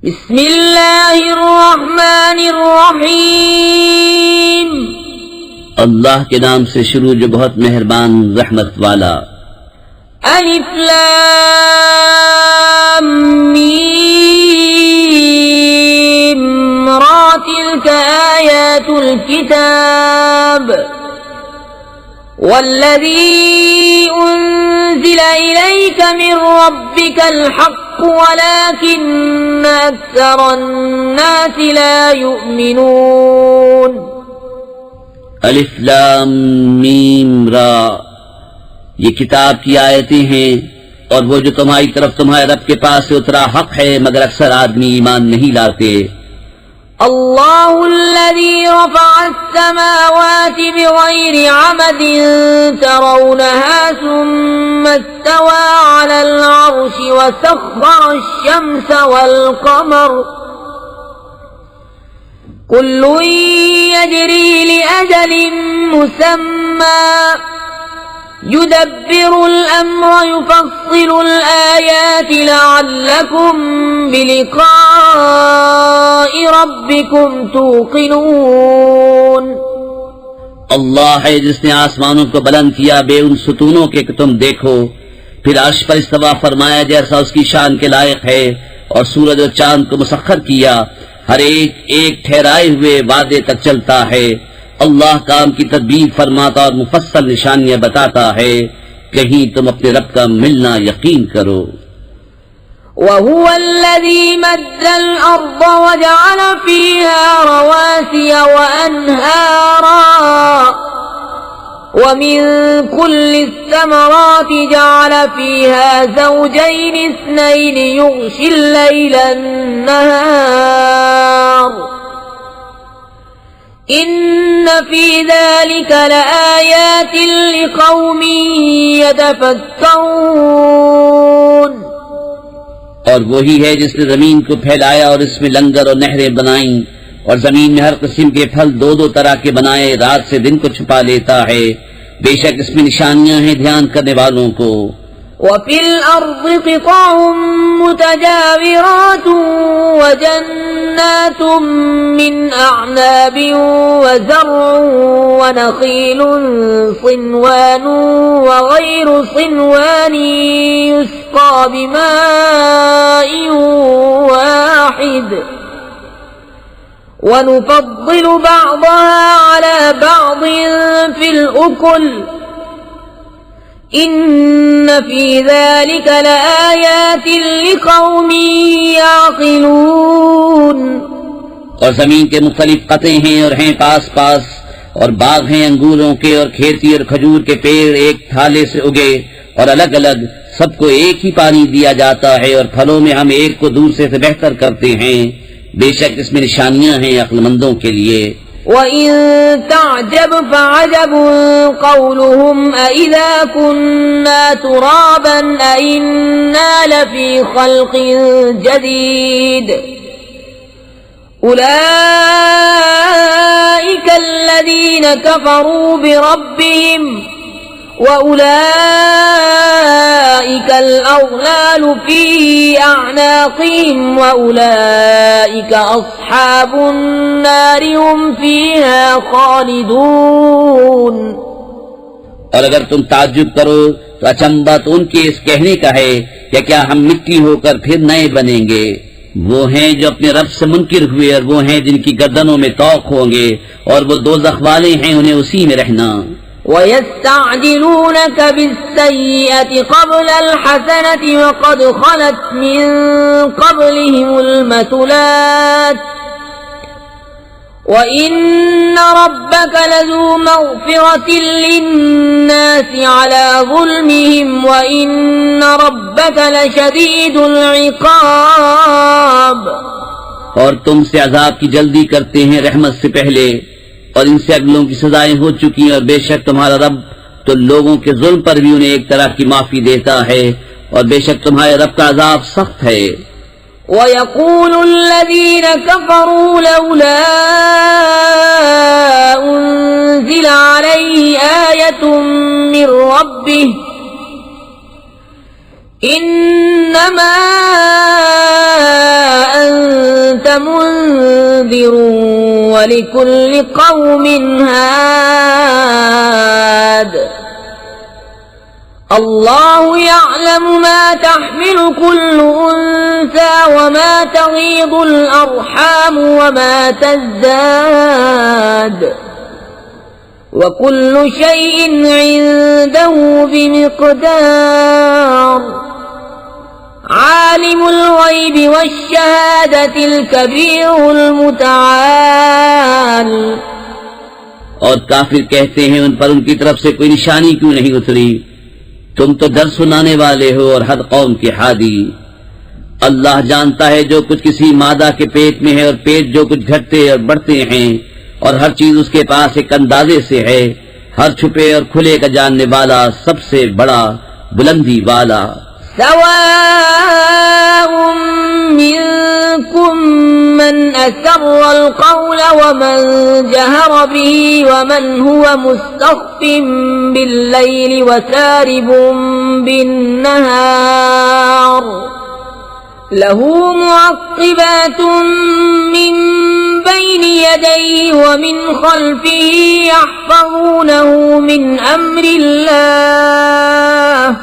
بسم اللہ الرحمن الرحیم، اللہ کے نام سے شروع جو بہت مہربان رحمت والا۔ الف لام میم را تلک آیات الكتاب والذی انزل الیک من ربک الحق ولكن اکثر الناس لا یؤمنون۔ الف لام میم را، یہ کتاب کی آیتیں ہیں، اور وہ جو تمہاری طرف تمہارے رب کے پاس سے اترا حق ہے، مگر اکثر آدمی ایمان نہیں لاتے۔ اللہ الذی رفع السماوات بغیر عمد ترونها ثم استوى على العرش وسخر الشمس والقمر كل يجري لأجل مسمى يدبر الأمر يفصل الآيات لعلكم بلقاء ربكم توقنون۔ اللہ ہے جس نے آسمانوں کو بلند کیا بے ان ستونوں کے کہ تم دیکھو، پھر عرش پر استوا فرمایا جیسا اس کی شان کے لائق ہے، اور سورج اور چاند کو مسخر کیا، ہر ایک ایک ٹھہرائے ہوئے وعدے تک چلتا ہے۔ اللہ کام کی تدبیر فرماتا اور مفصل نشانیاں بتاتا ہے، کہیں تم اپنے رب کا ملنا یقین کرو۔ وَهُوَ الَّذِي مَدَّ الْأَرْضَ وَجَعَلَ فِيهَا رَوَاسِيَ وَأَنْهَارًا وَمِن كُلِّ الثَّمَرَاتِ جَعَلَ فِيهَا زَوْجَيْنِ اثْنَيْنِ يُغْشِي اللَّيْلَ النَّهَارَ إِنَّ فِي ذَلِكَ لَآيَاتٍ لِقَوْمٍ يَتَفَكَّرُونَ۔ اور وہی ہے جس نے زمین کو پھیلایا اور اس میں لنگر اور نہریں بنائیں، اور زمین میں ہر قسم کے پھل دو دو طرح کے بنائے، رات سے دن کو چھپا لیتا ہے، بے شک اس میں نشانیاں ہیں دھیان کرنے والوں کو۔ وَفِي الْأَرْضِ قِطَعٌ مُتَجَاوِرَاتٌ وَجَنَّاتٌ مِّنْ أَعْنَابٍ وَزَرْعٌ وَنَخِيلٌ صِنْوَانٌ وَغَيْرُ صِنْوَانٍ يُسْقَىٰ بِمَاءٍ وَاحِدٍ وَنُفَضِّلُ بَعْضَهَا عَلَىٰ بَعْضٍ فِي الْأُكُلِ إِنَّ فِي ذَلِكَ لَآيَاتٍ لِقَوْمٍ يَعْقِلُونَ۔ اور زمین کے مختلف قطعے ہیں اور ہیں پاس پاس، اور باغ ہیں انگوروں کے اور کھیتی اور کھجور کے پیڑ ایک تھالے سے اگے اور الگ الگ، سب کو ایک ہی پانی دیا جاتا ہے، اور پھلوں میں ہم ایک کو دوسرے سے بہتر کرتے ہیں، بے شک اس میں نشانیاں ہیں عقل مندوں کے لیے۔ وَإِن تَعْجَبْ فَعَجَبٌ قَوْلُهُمْ أَإِذَا كُنَّا تُرَابًا أَإِنَّا لَفِي خَلْقٍ جَدِيدٍ أُولَئِكَ الَّذِينَ كَفَرُوا بِرَبِّهِمْ وَأُولَئِكَ الْأَغْلَالُ فِي أَعْنَاقِهِمْ وَأُولَئِكَ أَصْحَابُ النَّارِ هُمْ فِيهَا خَالِدُونَ۔ اور اگر تم تعجب کرو تو اچنبا تو ان کے اس کہنے کا ہے کہ کیا ہم مٹی ہو کر پھر نئے بنیں گے؟ وہ ہیں جو اپنے رب سے منکر ہوئے، اور وہ ہیں جن کی گردنوں میں طوق ہوں گے، اور وہ دوزخ والے ہیں، انہیں اسی میں رہنا۔ وَيَسْتَعْجِلُونَكَ بِالسَّيِّئَةِ قَبْلَ الْحَسَنَةِ وَقَدْ خَلَتْ مِن قَبْلِهِمُ الْمَثُلَاتُ وَإِنَّ رَبَّكَ لَذُو مَغْفِرَةٍ لِلنَّاسِ عَلَى ظُلْمِهِمْ وَإِنَّ رَبَّكَ لَشَدِيدُ الْعِقَابِ۔ اور تم سے عذاب کی جلدی کرتے ہیں رحمت سے پہلے، اور ان سے اگلوں کی سزائیں ہو چکی ہیں، اور بے شک تمہارا رب تو لوگوں کے ظلم پر بھی انہیں ایک طرح کی معافی دیتا ہے، اور بے شک تمہارے رب کا عذاب سخت ہے۔ وَيَقُولُ الَّذِينَ كَفَرُوا لَوْلَا أُنزِلَ عَلَيْهِ آيَةٌ مِّن رَّبِّهِ إِنَّمَا فلكل قوم هاد الله يعلم ما تحمل كل أنثى وما تغيض الأرحام وما تزداد وكل شيء عنده بمقدار عالم الغيب والشهادة الكبير المتعال. اور کافر کہتے ہیں ان پر ان کی طرف سے کوئی نشانی کیوں نہیں اتری؟ تم تو ڈر سنانے والے ہو اور ہر قوم کے ہادی. اللہ جانتا ہے جو کچھ کسی مادہ کے پیٹ میں ہے اور پیٹ جو کچھ گھٹتے اور بڑھتے ہیں، اور ہر چیز اس کے پاس ایک اندازے سے ہے. ہر چھپے اور کھلے کا جاننے والا، سب سے بڑا، بلندی والا. سواء منكم من أسر القول ومن جهر به ومن هو مستخف بالليل وسارب بالنهار له معقبات من بين يديه ومن خلفه يحفظونه من أمر الله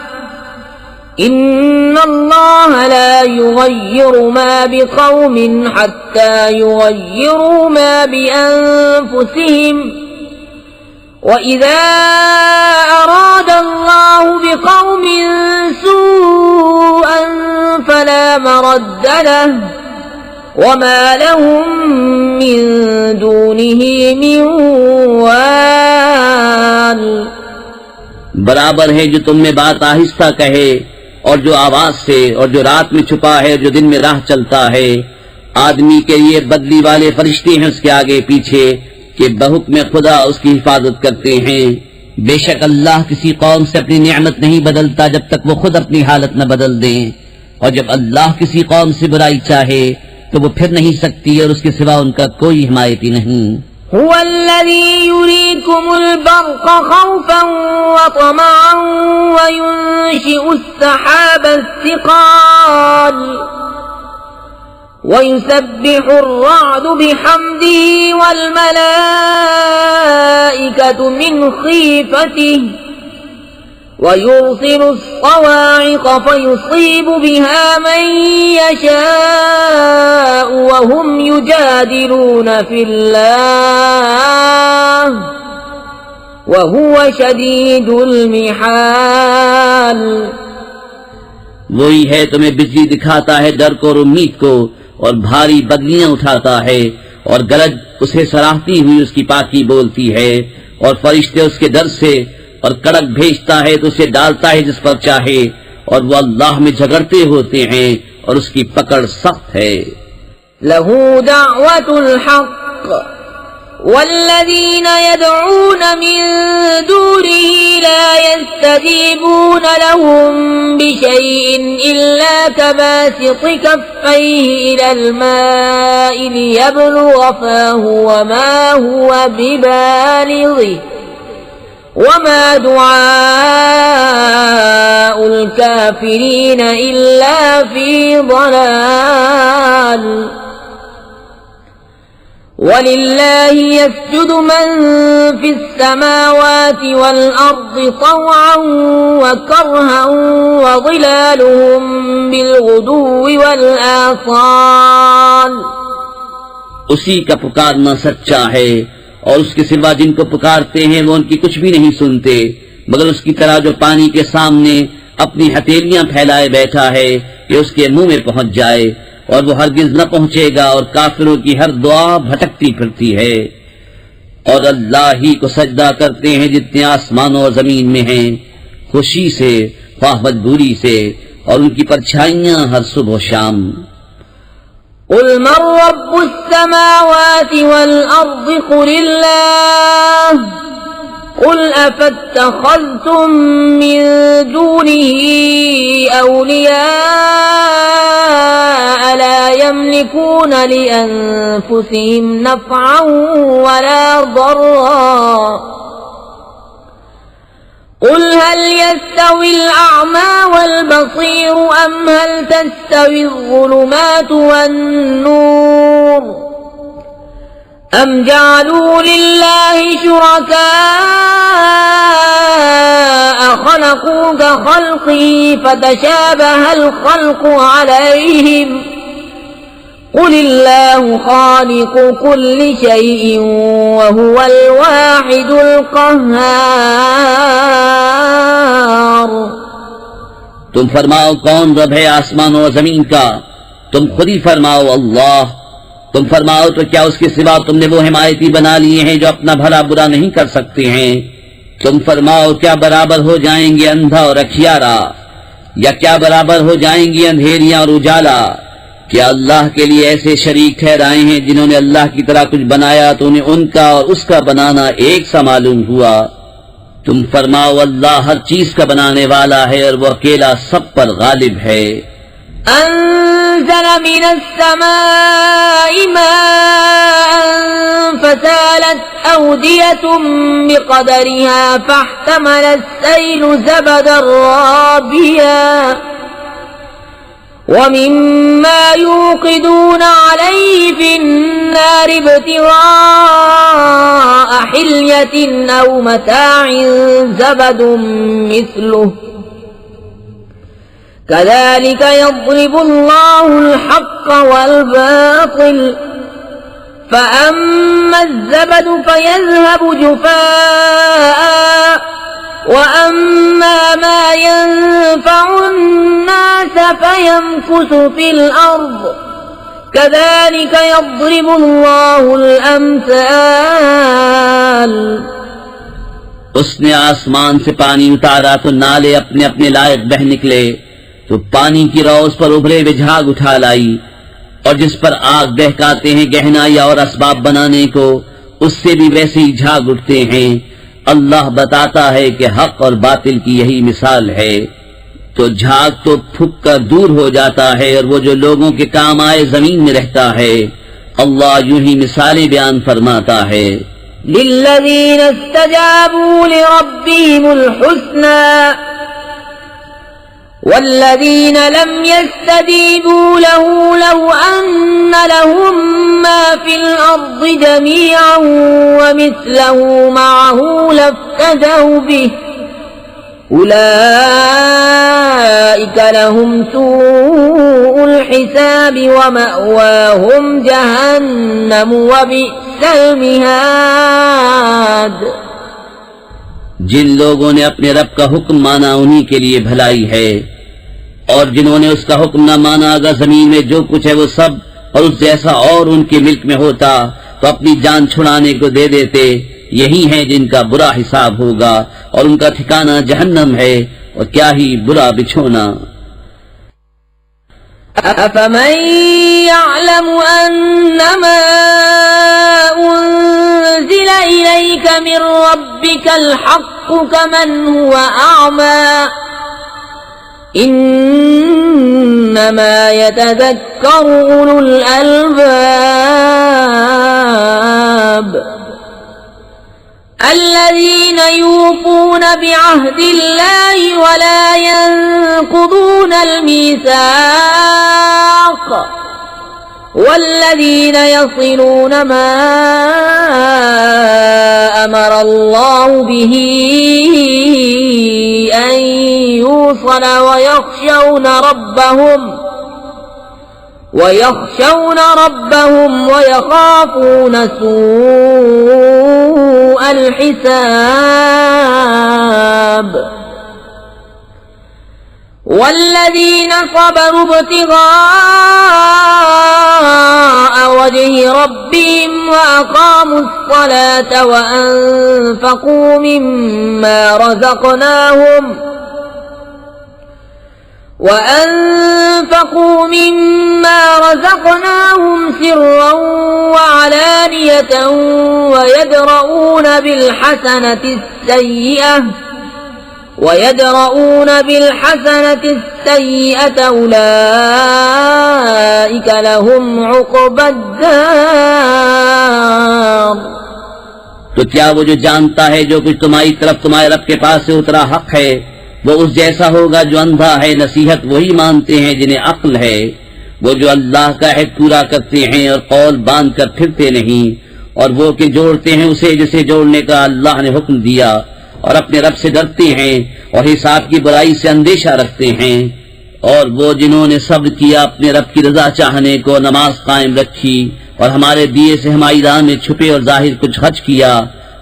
إن الله لا يغير ما بقوم حتى يغيروا ما بأنفسهم وإذا أراد الله بقوم سوءا فلا مرد له وما لهم من دونه من وال. برابر ہے جو تم میں بات آہستہ کہے اور جو آواز سے، اور جو رات میں چھپا ہے اور جو دن میں راہ چلتا ہے. آدمی کے لیے بدلی والے فرشتے ہیں اس کے آگے پیچھے کہ بحکم خدا اس کی حفاظت کرتے ہیں. بے شک اللہ کسی قوم سے اپنی نعمت نہیں بدلتا جب تک وہ خود اپنی حالت نہ بدل دیں، اور جب اللہ کسی قوم سے برائی چاہے تو وہ پھر نہیں سکتی اور اس کے سوا ان کا کوئی حمایتی نہیں. هو الذي يريكم البرق خوفا وطمعا وينشئ السحاب الثقال ويسبح الرعد بحمده والملائكة من خيفته ويرسل الصواعق فيصيب بها من يشاء وهم يجادلون في الله وهو شديد المحال. وہی ہے تمہیں بجلی دکھاتا ہے ڈر کو اور امید کو، اور بھاری بدلیاں اٹھاتا ہے، اور گرج اسے سراہتی ہوئی اس کی پاکی بولتی ہے، اور فرشتے اس کے ڈر سے، اور کڑک بھیجتا ہے تو اسے ڈالتا ہے جس پر چاہے، اور وہ اللہ میں جھگڑتے ہوتے ہیں اور اس کی پکڑ سخت ہے. له دعوة الحق والذين يدعون من دونه لا يستجيبون لهم بشيء إلا كباسط كفيه إلى الماء ليبلغ فاه وما هو ببالغه وما دعاء الكافرين إلا في ضلال. ولله يسجد من في السماوات والأرض طوعا وكرها وظلالهم بالغدو والآصال. اسی کا پکارنا سچا ہے، اور اس کے سوا جن کو پکارتے ہیں وہ ان کی کچھ بھی نہیں سنتے، مگر اس کی طرح جو پانی کے سامنے اپنی ہتھیلیاں پھیلائے بیٹھا ہے کہ اس کے منہ میں پہنچ جائے، اور وہ ہرگز نہ پہنچے گا، اور کافروں کی ہر دعا بھٹکتی پھرتی ہے. اور اللہ ہی کو سجدہ کرتے ہیں جتنے آسمانوں اور زمین میں ہیں، خوشی سے خواہ مجبوری سے، اور ان کی پرچھائیاں ہر صبح و شام. قل من رب السماوات والأرض قل الله قل أفاتخذتم من دونه أولياء لا يملكون لأنفسهم نفعا ولا ضرا قل هل يستوي الأعمى والبصير أم هل تستوي الظلمات والنور أم جعلوا لله شركاء خلقوا كخلقه فتشابه الخلق عليهم قل الله خالق كل شيء وهو الواحد القهار. تم فرماؤ کون رب ہے آسمانوں اور زمین کا؟ تم خود ہی فرماؤ اللہ. تم فرماؤ تو کیا اس کے سوا تم نے وہ حمایتی بنا لیے ہیں جو اپنا بھلا برا نہیں کر سکتے ہیں؟ تم فرماؤ کیا برابر ہو جائیں گے اندھا اور اکھیارا، یا کیا برابر ہو جائیں گی اندھیریاں اور اجالا؟ کیا اللہ کے لیے ایسے شریک ٹھہرائے ہیں جنہوں نے اللہ کی طرح کچھ بنایا تو انہیں ان کا اور اس کا بنانا ایک سا معلوم ہوا؟ تم فرماؤ اللہ ہر چیز کا بنانے والا ہے اور وہ اکیلا سب پر غالب ہے. أنزل من السماء ماء فسالت أودية بقدرها فاحتمل السيل زبدا رابيا ومما يوقدون عليه في النار ابتغاء حلية أو متاع زبد مثله كذلك يضرب الله الحق والباطل فأما الزبد فيذهب جفاء وأما ما ينفع الناس فيمكث في الأرض كذلك يضرب الله الأمثال. اس نے آسمان سے پانی اتارا تو نالے اپنے اپنے لائق بہ نکلے، تو پانی کی روز پر ابھرے ہوئے جھاگ اٹھا لائی، اور جس پر آگ دہکاتے ہیں گہنائی اور اسباب بنانے کو، اس سے بھی ویسے ہی جھاگ اٹھتے ہیں. اللہ بتاتا ہے کہ حق اور باطل کی یہی مثال ہے. تو جھاگ تو پھک کر دور ہو جاتا ہے، اور وہ جو لوگوں کے کام آئے زمین میں رہتا ہے. اللہ یوں ہی مثالیں بیان فرماتا ہے. للذین استجابوا لربهم الحسنى والذين لم يستجيبوا له لو أن لهم ما في الأرض جميعا ومثله معه لافتدوا به أولئك لهم سوء الحساب ومأواهم جهنم وبئس المهاد. جن لوگوں نے اپنے رب کا حکم مانا انہی کے لیے بھلائی ہے، اور جنہوں نے اس کا حکم نہ مانا اگر زمین میں جو کچھ ہے وہ سب اور اس جیسا اور ان کے ملک میں ہوتا تو اپنی جان چھڑانے کو دے دیتے. یہی ہیں جن کا برا حساب ہوگا، اور ان کا ٹھکانہ جہنم ہے، اور کیا ہی برا بچھونا. أفمن يعلم أنما أنزل إليك من ربك الحق كمن هو أعمى إنما يتذكر أولو الألباب الذين يوفون بعهد الله ولا ينقضون الميثاق والذين يصلون ما أمر الله به أن يوصل ويخشون ربهم ويخافون سوء الحساب والذين صبروا ابتغاء وجه ربهم وأقاموا الصلاة وأنفقوا مما رزقناهم سرا وعلانية ويدرؤون بالحسنة السيئة أولئك لهم عقبى الدار. تو کیا وہ جو جانتا ہے جو کچھ تمہاری طرف تمہارے رب کے پاس سے اترا حق ہے وہ اس جیسا ہوگا جو اندھا ہے؟ نصیحت وہی مانتے ہیں جنہیں عقل ہے. وہ جو اللہ کا عہد پورا کرتے ہیں اور قول باندھ کر پھرتے نہیں، اور وہ کہ جوڑتے ہیں اسے جسے جوڑنے کا اللہ نے حکم دیا، اور اپنے رب سے ڈرتے ہیں اور حساب کی برائی سے اندیشہ رکھتے ہیں، اور وہ جنہوں نے صبر کیا اپنے رب کی رضا چاہنے کو، نماز قائم رکھی، اور ہمارے دیے سے ہماری راہ میں چھپے اور ظاہر کچھ خرچ کیا،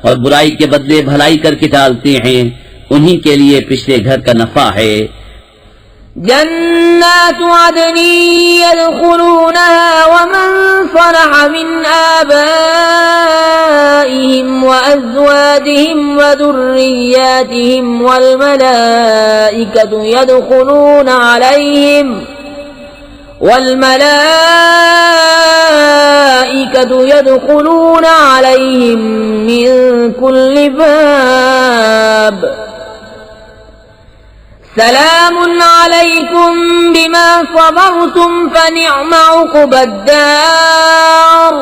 اور برائی کے بدلے بھلائی کر کے ٹالتے ہیں، انہی کے لیے پچھلے گھر کا نفع ہے۔ جنات عدن يدخلونها ومن صلح من آبائهم وأزواجهم وذرياتهم والملائكة يدخلون عليهم من كل باب سلام علیکم بما صبرتم فنعم عقبى الدار۔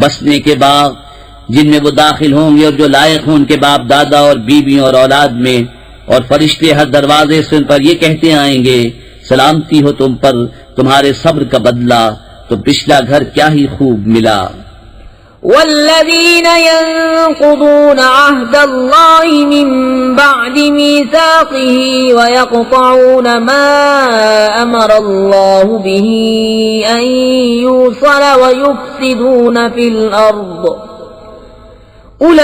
بسنے کے باغ جن میں وہ داخل ہوں گے اور جو لائق ہوں ان کے باپ دادا اور بیوی اور اولاد میں، اور فرشتے ہر دروازے سے ان پر یہ کہتے آئیں گے سلامتی ہو تم پر، تمہارے صبر کا بدلہ تو پچھلا گھر کیا ہی خوب ملا۔ والذين ينقضون عهد الله من بعد ميثاقه ويقطعون ما أمر الله به أن يوصل ويفسدون في الأرض أولئك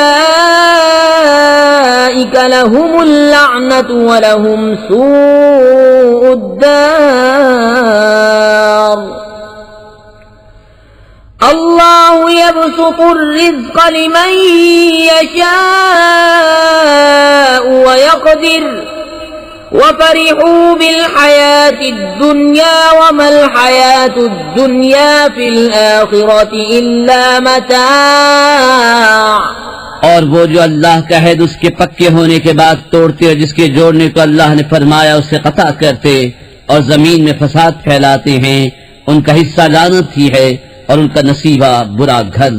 لهم اللعنة ولهم سوء الدار۔ اللہ یبسط الرزق لمن یشاء ویقدر وفرحوا بالحیاة الدنیا وما الحیاة الدنیا فی الآخرة الا متاع۔ اور وہ جو اللہ کا عہد اس کے پکے ہونے کے بعد توڑتے اور جس کے جوڑنے کو اللہ نے فرمایا اسے قطع کرتے اور زمین میں فساد پھیلاتے ہیں، ان کا حصہ لعنت ہی ہے اور ان کا نصیبہ برا گھر۔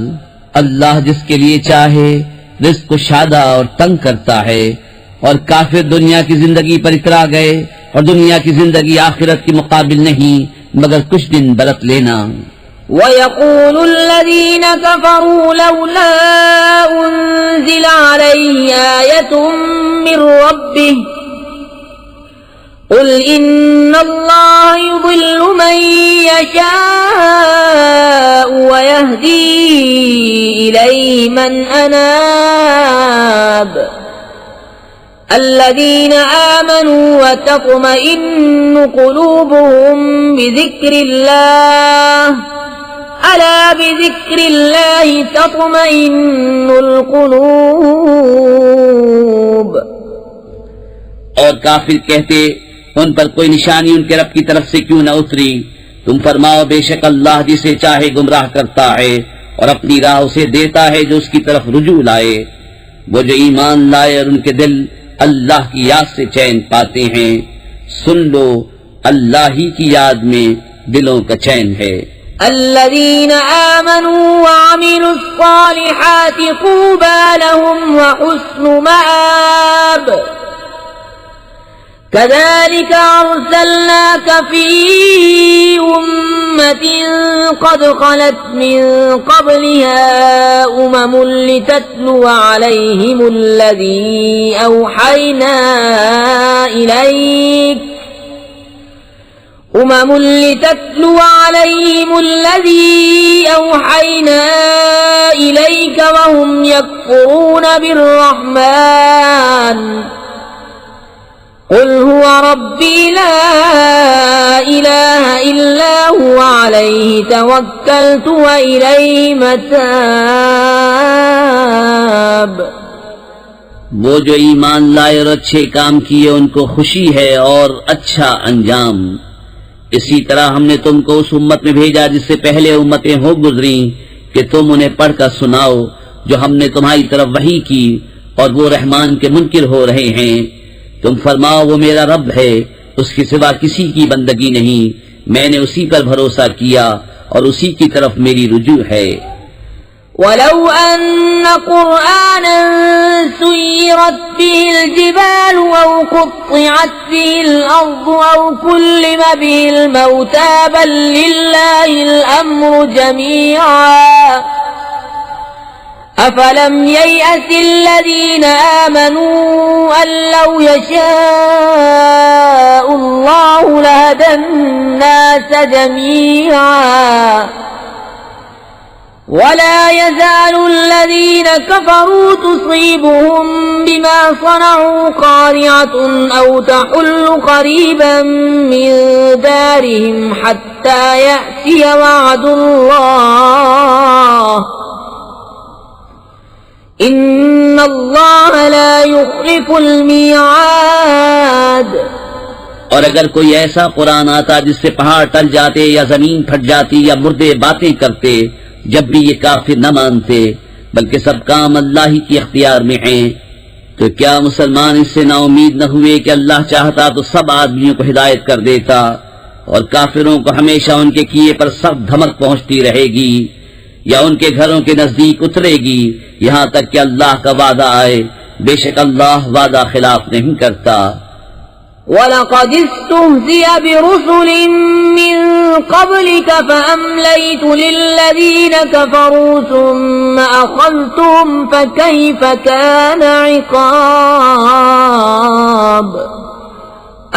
اللہ جس کے لیے چاہے رزق کو شادہ اور تنگ کرتا ہے، اور کافر دنیا کی زندگی پر اترا گئے اور دنیا کی زندگی آخرت کے مقابل نہیں مگر کچھ دن برت لینا۔ وَيَقُولُ الَّذِينَ كَفَرُوا لَوْلَا أُنزِلَ عَلَيْهِ آيَةٌ مِّن رَّبِّهِ قل إن الله يضل من يشاء ويهدي إليه من أناب الذين آمنوا وتطمئن قلوبهم بذكر الله ألا بذكر الله تطمئن القلوب۔ اور کافر کہتے ان پر کوئی نشانی ان کے رب کی طرف سے کیوں نہ اتری؟ تم فرماؤ بے شک اللہ جسے چاہے گمراہ کرتا ہے اور اپنی راہ اسے دیتا ہے جو اس کی طرف رجوع لائے۔ وہ جو ایمان لائے اور ان کے دل اللہ کی یاد سے چین پاتے ہیں، سن لو اللہ ہی کی یاد میں دلوں کا چین ہے۔ الذين آمنوا وعملوا الصالحات طوبى لهم وحسن مآب كذلك أرسلناك في أمة قد خلت من قبلها لتتلو عليهم الذي أوحينا إليك وهم يكفرون بالرحمن قل هو ربي لا إله إلا هو عليه توكلت وإليه متاب۔ وہ جو ایمان لائے اور اچھے کام کیے ان کو خوشی ہے اور اچھا انجام۔ اسی طرح ہم نے تم کو اس امت میں بھیجا جس سے پہلے امتیں ہو گزری کہ تم انہیں پڑھ کر سناؤ جو ہم نے تمہاری طرف وحی کی، اور وہ رحمان کے منکر ہو رہے ہیں۔ تم فرماؤ وہ میرا رب ہے، اس کے سوا کسی کی بندگی نہیں، میں نے اسی پر بھروسہ کیا اور اسی کی طرف میری رجوع ہے۔ وَلَوْ أَنَّ قُرْآنًا سُيِّرَتْ بِهِ الْجِبَالُ أَوْ قُطِّعَتْ بِهِ الْأَرْضُ أَوْ كُلِّمَ بِهِ الْمَوْتَى بَل لِّلَّهِ الْأَمْرُ جَمِيعًا أفلم ييأس الذين آمنوا أن لو يشاء الله لهدى الناس جميعا ولا يزال الذين كفروا تصيبهم بما صنعوا قارعة أو تحل قريبا من دارهم حتى يأتي وعد الله ان اللہ لا يخلف المیعاد۔ اور اگر کوئی ایسا قرآن آتا جس سے پہاڑ ٹل جاتے یا زمین پھٹ جاتی یا مردے باتیں کرتے، جب بھی یہ کافر نہ مانتے، بلکہ سب کام اللہ ہی کی اختیار میں ہیں، تو کیا مسلمان اس سے نا امید نہ ہوئے کہ اللہ چاہتا تو سب آدمیوں کو ہدایت کر دیتا، اور کافروں کو ہمیشہ ان کے کیے پر سخت دھمک پہنچتی رہے گی، یا ان کے گھروں کے نزدیک اترے گی یہاں تک کہ اللہ کا وعدہ آئے، بے شک اللہ وعدہ خلاف نہیں کرتا۔ وَلَقَدِ اسْتُهْزِئَ بِرُسُلٍ مِّن قَبْلِكَ فَأَمْلَيْتُ لِلَّذِينَ كَفَرُوا ثُمَّ أَخَذْتُهُمْ فَكَيْفَ كَانَ عِقَابِ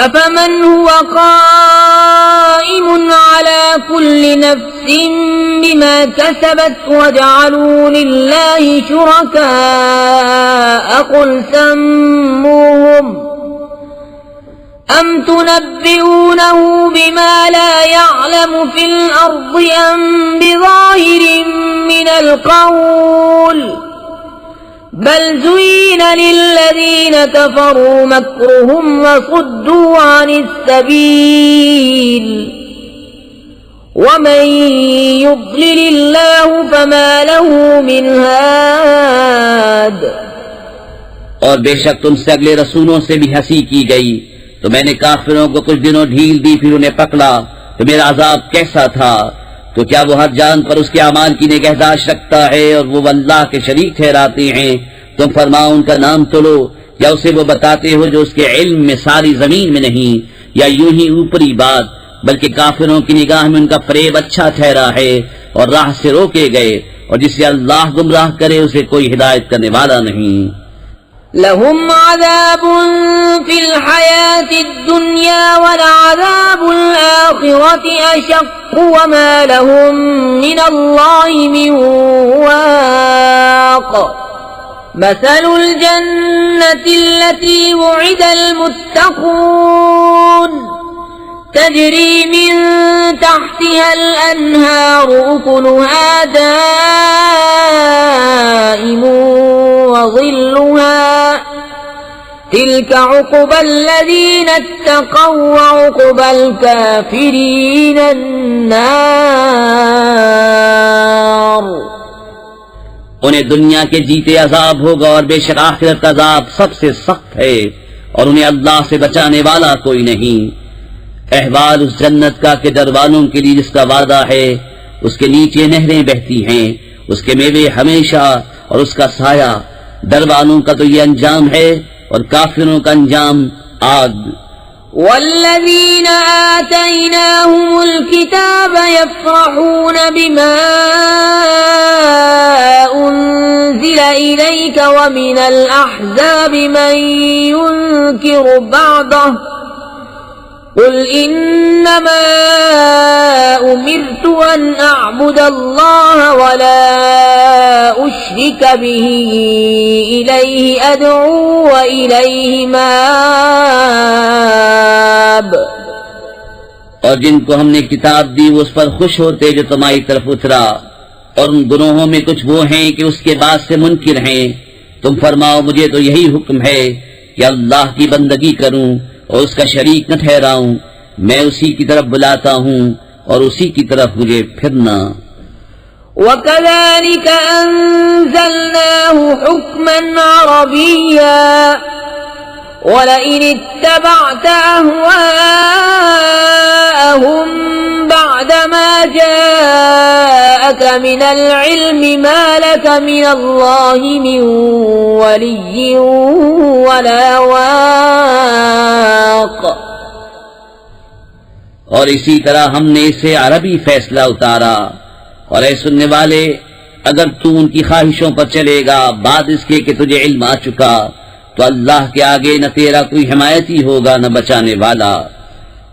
أَفَمَنْ هُوَ قَائِمٌ عَلَى كُلِّ نَفْسٍ بِمَا كَسَبَتْ وَجَعَلُوا لِلَّهِ شُرَكَاءَ قُلْ سَمُّوهُمْ أَمْ تُنَبِّئُونَهُ بِمَا لَا يَعْلَمُ فِي الْأَرْضِ أَمْ بِظَاهِرٍ مِّنَ الْقَوْلِ بل زين للذين كفروا مكرهم وصدوا عن السبيل ومن يضلل الله فما له من هاد۔ اور بے شک تم سے اگلے رسولوں سے بھی ہنسی کی گئی، تو میں نے کافروں کو کچھ دنوں ڈھیل دی، پھر انہیں پکڑا تو میرا عذاب کیسا تھا۔ تو کیا وہ ہر جان پر اس کے اعمال کی نگہداشت رکھتا ہے اور وہ اللہ کے شریک ٹھہراتے ہیں؟ تم فرماؤ ان کا نام تو لو، یا اسے وہ بتاتے ہو جو اس کے علم میں ساری زمین میں نہیں، یا یوں ہی اوپری بات، بلکہ کافروں کی نگاہ میں ان کا فریب اچھا ٹھہرا ہے اور راہ سے روکے گئے، اور جسے اللہ گمراہ کرے اسے کوئی ہدایت کرنے والا نہیں۔ لهم عذاب في الحياة الدنيا ولعذاب الآخرة أشق وما لهم من الله من واق۔ مثل الجنة التي وعد المتقون تجري من تحتها الأنهار أكلها دائم وظلها تلك عقبى الذين اتقوا وعقبى الكافرين النار۔ انہیں دنیا کے جیتے عذاب ہوگا، اور بے شک آخرت کا عذاب سب سے سخت ہے، اور انہیں اللہ سے بچانے والا کوئی نہیں۔ احوال اس جنت کا کہ ڈروانوں کے لیے جس کا وعدہ ہے، اس کے نیچے نہریں بہتی ہیں، اس کے میوے ہمیشہ اور اس کا سایہ۔ ڈروانوں کا تو یہ انجام ہے، اور کافروں کا انجام آگ۔ والذين آتيناهم الكتاب يفرحون بما أنزل إليك ومن الأحزاب من ينكر بعضه قل إنما أمرت أن أعبد الله ولا أشرك به إليه أدعو وإليه مآب۔ اور جن کو ہم نے کتاب دی وہ اس پر خوش ہوتے جو تمہاری طرف اترا، اور ان گروہوں میں کچھ وہ ہیں کہ اس کے بعد سے منکر ہیں۔ تم فرماؤ مجھے تو یہی حکم ہے کہ اللہ کی بندگی کروں اور اس کا شریک نہ ٹھہراؤں، میں اسی کی طرف بلاتا ہوں اور اسی کی طرف مجھے پھرنا۔ وَكَذَلِكَ أَنزَلْنَاهُ حُكْمًا عَرَبِيًّا وَلَئِنِ اتَّبَعْتَ أَهْوَاءَهُمْ بَعْدَمَا جَاءَكَ مِنَ الْعِلْمِ مَا لَكَ مِنَ اللَّهِ مِنْ وَلِيٍّ وَلَا وَاقٍ۔ اور اسی طرح ہم نے اسے عربی فیصلہ اتارا، اور اے سننے والے اگر تو ان کی خواہشوں پر چلے گا بعد اس کے کہ تجھے علم آ چکا تو اللہ کے آگے نہ تیرا کوئی حمایتی ہوگا نہ بچانے والا.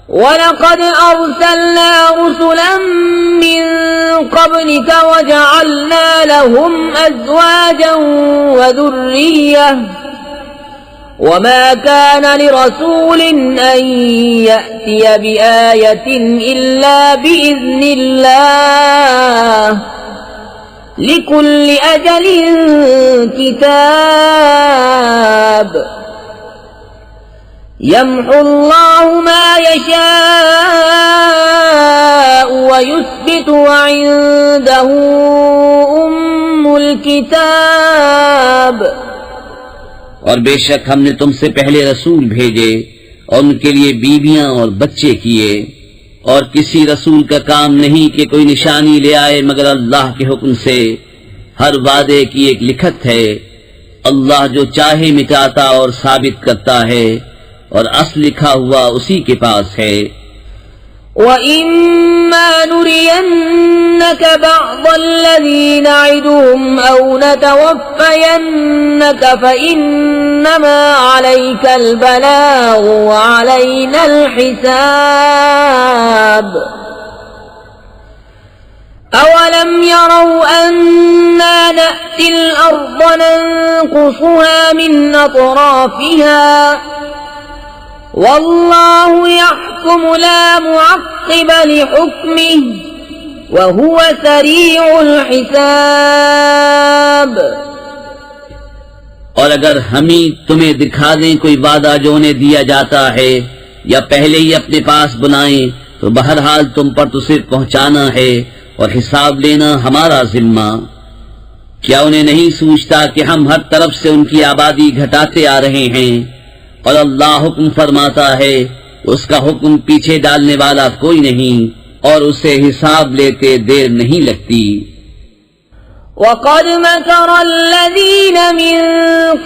وَلَقَدْ أَرْسَلْنَا رُسُلًا مِّن قَبْلِكَ وَجَعَلْنَا لَهُمْ أَزْوَاجًا وَذُرِّيَّةً وَمَا كَانَ لِرَسُولٍ أَن يَأْتِيَ بِآيَةٍ إِلَّا بِإِذْنِ اللَّهِ لِكُلِّ أَجَلٍ كِتَابٌ يَمْحُو اللَّهُ مَا يَشَاءُ وَيُثْبِتُ وَعِندَهُ أُمُّ الْكِتَابِ. اور بے شک ہم نے تم سے پہلے رسول بھیجے اور ان کے لیے بیویاں اور بچے کیے، اور کسی رسول کا کام نہیں کہ کوئی نشانی لے آئے مگر اللہ کے حکم سے. ہر وعدے کی ایک لکھت ہے. اللہ جو چاہے مٹاتا اور ثابت کرتا ہے، اور اصل لکھا ہوا اسی کے پاس ہے. وَإِمَّا نُرِيَنَّكَ بَعْضَ الَّذِي نَعِدُهُمْ أَوْ نَتَوَفَّيَنَّكَ فَإِنَّمَا عَلَيْكَ الْبَلَاغُ وَعَلَيْنَا الْحِسَابُ. أَوَلَمْ يَرَوْا أَنَّا نَأْتِي الْأَرْضَ نَنقُصُهَا مِنْ أَطْرَافِهَا وَاللَّهُ يَحْكُمُ لَا مُعَقِّبَ لِحُكْمِهِ وَهُوَ سَرِيعُ الْحِسَابِ. اور اگر ہم ہی تمہیں دکھا دیں کوئی وعدہ جو انہیں دیا جاتا ہے یا پہلے ہی اپنے پاس بلائیں تو بہرحال تم پر تو صرف پہنچانا ہے اور حساب لینا ہمارا ذمہ. کیا انہیں نہیں سوچتا کہ ہم ہر طرف سے ان کی آبادی گھٹاتے آ رہے ہیں، اور اللہ حکم فرماتا ہے، اس کا حکم پیچھے ڈالنے والا کوئی نہیں، اور اسے حساب لیتے دیر نہیں لگتی. وَقَدْ مَكَرَ الَّذِينَ مِن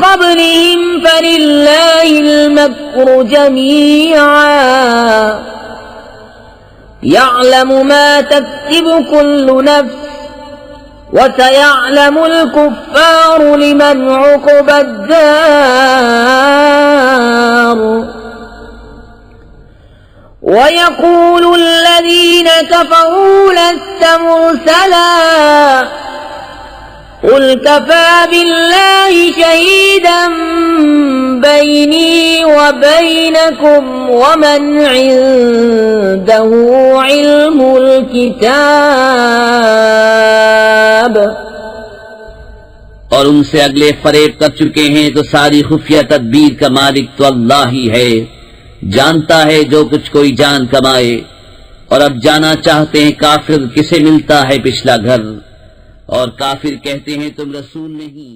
قَبْلِهِمْ فَلِلَّهِ الْمَكْرُ جَمِيعًا يَعْلَمُ مَا تَكْسِبُ كُلُّ نَفْسٍ وَسَيَعْلَمُ الْكُفَّارُ لِمَنْ عُقْبَى الدَّارِ. وَيَقُولُ الَّذِينَ كَفَرُوا لَسْتَ مُرْسَلًا قُلْ كَفَى بِاللَّهِ شَهِيدًا بَيْنِي وَبَيْنَكُمْ وَمَنْ عِندَهُ عِلْمُ الْكِتَابِ. اور ان سے اگلے فریب کر چکے ہیں تو ساری خفیہ تدبیر کا مالک تو اللہ ہی ہے، جانتا ہے جو کچھ کوئی جان کمائے. اور اب جانا چاہتے ہیں کافر کسے ملتا ہے پچھلا گھر، اور کافر کہتے ہیں تم رسول نہیں.